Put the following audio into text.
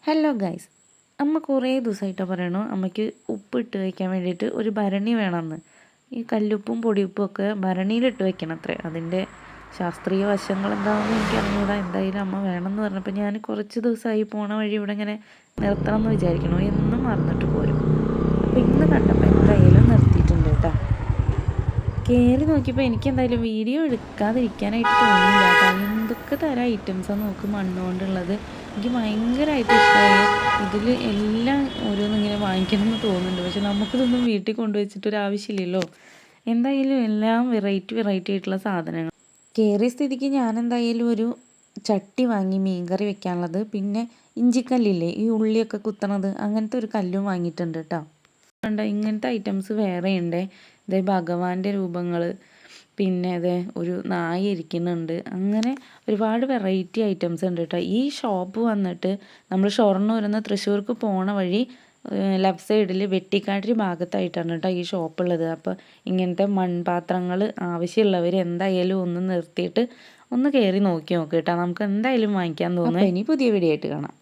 Hello guys, അമ്മ കുറേ ദിവസമായിട്ട് പറയണു അമ്മയ്ക്ക് ഉപ്പിട്ട് വയ്ക്കാൻ വേണ്ടിയിട്ട് ഒരു ഭരണി വേണമെന്ന്. ഈ കല്ലുപ്പും പൊടിയുപ്പും ഒക്കെ ഭരണിയിലിട്ട് വെക്കണം അത്രേ. അതിൻ്റെ ശാസ്ത്രീയ വശങ്ങൾ എന്താണെന്ന് എനിക്ക് അറിഞ്ഞൂടാ. എന്തായാലും അമ്മ വേണമെന്ന് പറഞ്ഞപ്പോൾ ഞാൻ കുറച്ച് ദിവസമായി പോണ വഴി ഇവിടെ ഇങ്ങനെ നിർത്തണം എന്ന് വിചാരിക്കണു. എന്നും മറന്നിട്ട് പോരും. അപ്പോൾ ഇന്ന് കണ്ടപ്പോൾ എന്തായാലും നിർത്തിയിട്ടുണ്ട് കേട്ടോ. കയറി നോക്കിയപ്പോൾ എനിക്ക് എന്തായാലും വീഡിയോ എടുക്കാതിരിക്കാനായിട്ട് തോന്നിയില്ല കേട്ടോ. എന്തൊക്കെ തരം ഐറ്റംസാണ് നോക്ക് മണ്ണുകൊണ്ടുള്ളത്. എനിക്ക് ഭയങ്കരമായിട്ട് ഇഷ്ടമായി. ഇതിൽ എല്ലാം ഓരോന്നും ഇങ്ങനെ വാങ്ങിക്കണമെന്ന് തോന്നുന്നുണ്ട്. പക്ഷെ നമുക്കിതൊന്നും വീട്ടിൽ കൊണ്ടുവച്ചിട്ടൊരാവശ്യമില്ലല്ലോ. എന്തായാലും എല്ലാം വെറൈറ്റി ആയിട്ടുള്ള സാധനങ്ങൾ. കയറിയ സ്ഥിതിക്ക് ഞാൻ എന്തായാലും ഒരു ചട്ടി വാങ്ങി മീൻകറി വെക്കാനുള്ളത്. പിന്നെ ഇഞ്ചിക്കല്ലില്ലേ, ഈ ഉള്ളിയൊക്കെ കുത്തണത്, അങ്ങനത്തെ ഒരു കല്ലും വാങ്ങിയിട്ടുണ്ട് കേട്ടോ. കണ്ട ഇങ്ങനത്തെ ഐറ്റംസ് വേറെ ഉണ്ട്. ഇതേ ഭഗവാന്റെ രൂപങ്ങൾ, പിന്നെ അതെ ഒരു നായ ഇരിക്കുന്നുണ്ട്. അങ്ങനെ ഒരുപാട് വെറൈറ്റി ഐറ്റംസ് ഉണ്ട് കേട്ടോ. ഈ ഷോപ്പ് വന്നിട്ട് നമ്മൾ ഷൊർണ്ണൂരിൽ നിന്ന് തൃശ്ശൂർക്ക് പോണ വഴി ലെഫ്റ്റ് സൈഡിൽ വെട്ടിക്കാട്ടിരി ഭാഗത്തായിട്ടാണ് കേട്ടോ ഈ ഷോപ്പുള്ളത്. അപ്പോൾ ഇങ്ങനത്തെ മൺപാത്രങ്ങൾ ആവശ്യമുള്ളവർ എന്തായാലും ഒന്ന് നിർത്തിയിട്ട് ഒന്ന് കയറി നോക്കി നോക്ക് കേട്ടോ. നമുക്ക് എന്തായാലും വാങ്ങിക്കാൻ തോന്നും. ഇനി പുതിയ വീഡിയോ ആയിട്ട് കാണാം.